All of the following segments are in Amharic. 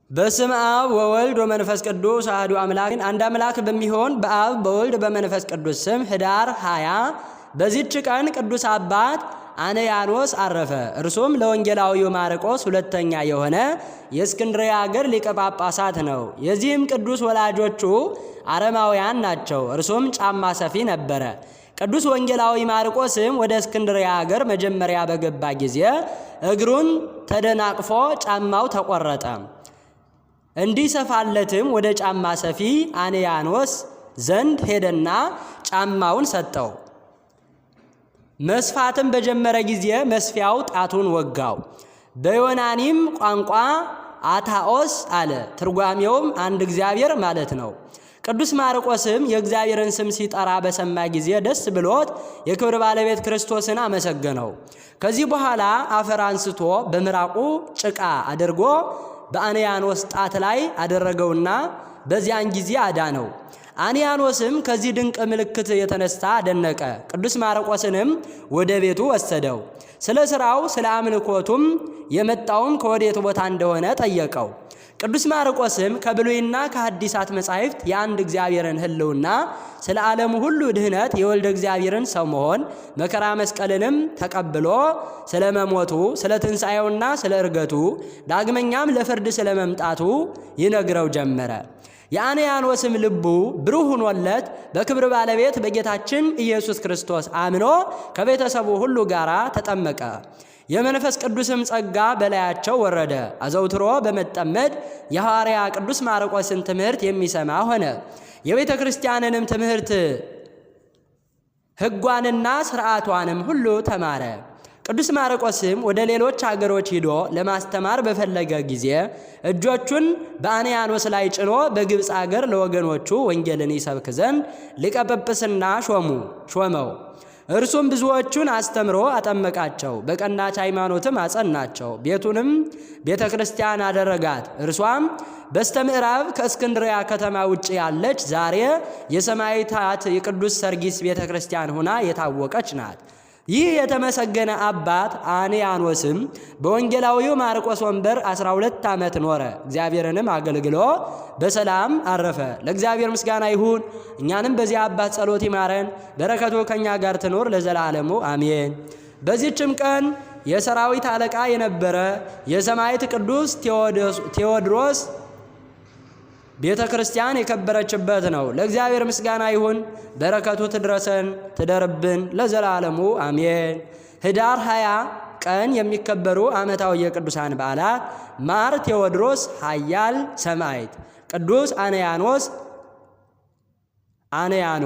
በስመ አብ ወወልድ ወመንፈስ ቅዱስ አሐዱ አምላክ አንድ አምላክ በሚሆን በአብ በወልድ በመንፈስ ቅዱስ ስም ኅዳር 20 በዚህች ቀን ቅዱስ አባት አንያኖስ አረፈ። እርሱም ለወንጌላዊው ማርቆስ ሁለተኛ የሆነ የእስክንድርያ አገር ሊቀ ጳጳሳት ነው። የዚህም ቅዱስ ወላጆቹ አረማውያን ናቸው። እርሱም ጫማ ሰፊ ነበረ። ቅዱስ ወንጌላዊ ማርቆስም ወደ እስክንድርያ አገር መጀመሪያ በገባ ጊዜ እግሩን ተደናቅፎ ጫማው ተቆረጠ። እንዲሰፋለትም ወደ ጫማ ሰፊ አንያኖስ ዘንድ ሄደና ጫማውን ሰጠው። መስፋትም በጀመረ ጊዜ መስፊያው ጣቱን ወጋው። በዮናኒም ቋንቋ አታኦስ አለ። ትርጓሜውም አንድ እግዚአብሔር ማለት ነው። ቅዱስ ማርቆስም የእግዚአብሔርን ስም ሲጠራ በሰማ ጊዜ ደስ ብሎት የክብር ባለቤት ክርስቶስን አመሰገነው። ከዚህ በኋላ አፈር አንስቶ በምራቁ ጭቃ አድርጎ በአንያኖስ ጣት ላይ አደረገውና በዚያን ጊዜ አዳነው። አንያኖስም ከዚህ ድንቅ ምልክት የተነሳ አደነቀ። ቅዱስ ማርቆስንም ወደ ቤቱ ወሰደው። ስለ ሥራው ስለ አምልኮቱም የመጣውም ከወዴት ቦታ እንደሆነ ጠየቀው። ቅዱስ ማርቆስም ከብሉይና ከሐዲሳት መጻሕፍት የአንድ እግዚአብሔርን ሕልውና፣ ስለ ዓለሙ ሁሉ ድህነት የወልደ እግዚአብሔርን ሰው መሆን፣ መከራ መስቀልንም ተቀብሎ ስለ መሞቱ፣ ስለ ትንሣኤውና ስለ ዕርገቱ፣ ዳግመኛም ለፍርድ ስለ መምጣቱ ይነግረው ጀመረ። የአንያኖስም ልቡ ብሩህ ሆኖለት በክብር ባለቤት በጌታችን ኢየሱስ ክርስቶስ አምኖ ከቤተሰቡ ሁሉ ጋር ተጠመቀ። የመንፈስ ቅዱስም ጸጋ በላያቸው ወረደ። አዘውትሮ በመጠመድ የሐዋርያ ቅዱስ ማርቆስን ትምህርት የሚሰማ ሆነ። የቤተ ክርስቲያንንም ትምህርት ሕጓንና ሥርዓቷንም ሁሉ ተማረ። ቅዱስ ማርቆስም ወደ ሌሎች አገሮች ሂዶ ለማስተማር በፈለገ ጊዜ እጆቹን በአንያኖስ ላይ ጭኖ በግብፅ አገር ለወገኖቹ ወንጌልን ይሰብክ ዘንድ ሊቀ ጵጵስና ሾመው። እርሱም ብዙዎቹን አስተምሮ አጠመቃቸው፣ በቀናች ሃይማኖትም አጸናቸው። ቤቱንም ቤተ ክርስቲያን አደረጋት። እርሷም በስተ ምዕራብ ከእስክንድርያ ከተማ ውጭ ያለች ዛሬ የሰማዕታት የቅዱስ ሰርጊስ ቤተ ክርስቲያን ሆና የታወቀች ናት። ይህ የተመሰገነ አባት አንያኖስም በወንጌላዊው ማርቆስ ወንበር 12 ዓመት ኖረ። እግዚአብሔርንም አገልግሎ በሰላም አረፈ። ለእግዚአብሔር ምስጋና ይሁን። እኛንም በዚህ አባት ጸሎት ይማረን፣ በረከቱ ከኛ ጋር ትኖር ለዘላለሙ አሜን። በዚህችም ቀን የሰራዊት አለቃ የነበረ የሰማዕት ቅዱስ ቴዎድሮስ ቤተ ክርስቲያን የከበረችበት ነው። ለእግዚአብሔር ምስጋና ይሁን፣ በረከቱ ትድረሰን ትደርብን ለዘላለሙ አሜን። ኅዳር 20 ቀን የሚከበሩ ዓመታዊ የቅዱሳን በዓላት ማር ቴዎድሮስ ኃያል ሰማዕት፣ ቅዱስ አንያኑ።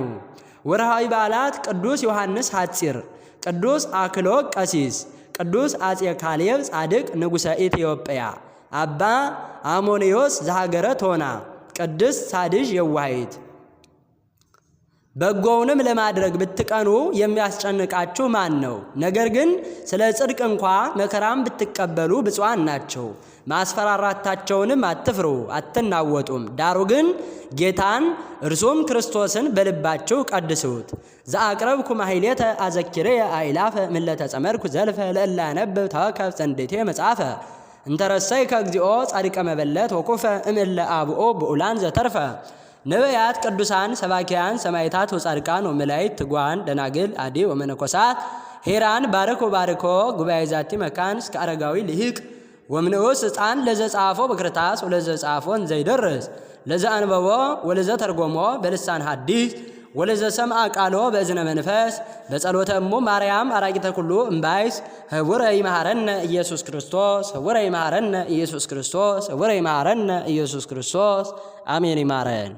ወርሃዊ በዓላት ቅዱስ ዮሐንስ ሐጺር፣ ቅዱስ አክሎግ ቀሲስ፣ ቅዱስ አፄ ካሌብ ጻድቅ ንጉሠ ኢትዮጵያ፣ አባ አሞኒዮስ ዘሀገረ ቶና፣ ቅድስት ሳድዥ የዋሂት። በጎውንም ለማድረግ ብትቀኑ የሚያስጨንቃችሁ ማን ነው? ነገር ግን ስለ ጽድቅ እንኳ መከራም ብትቀበሉ ብፁዓን ናቸው። ማስፈራራታቸውንም አትፍሩ፣ አትናወጡም። ዳሩ ግን ጌታን እርሱም ክርስቶስን በልባችሁ ቀድሱት። ዘአቅረብኩ ማሕሌተ አዘኪርየ አእላፈ ምለተ ጸመድኩ ዘልፈ ለእለ አነብብ ተወከፍ ዘንዴቴ መጽሐፈ እንተረሰይ ከእግዚኦ ጻድቀ መበለት ወኩፈ እምእለ አብኦ ብኡላን ዘተርፈ ነቢያት፣ ቅዱሳን፣ ሰባኪያን፣ ሰማዕታት ወጻድቃን ወመላእክት፣ ትጉሃን፣ ደናግል፣ አዲ ወመነኮሳት ሄራን ባርኮ ጉባኤ ዛቲ መካን እስከ አረጋዊ ልሂቅ ወምንዑስ ሕፃን ለዘጻፎ በክርታስ ወለዘጻፎን ዘይደርስ ለዘአንበቦ ወለዘተርጎሞ በልሳን ሐዲስ ወለዘሰምዐ ቃሎ በእዝነ መንፈስ በጸሎተ እሙ ማርያም አራቂተ ኩሉ እምባይስ ህቡረ ይመሃረነ ኢየሱስ ክርስቶስ ህቡረ ይመሃረነ ኢየሱስ ክርስቶስ ህቡረ ይመሃረነ ኢየሱስ ክርስቶስ አሜን። ይማረን።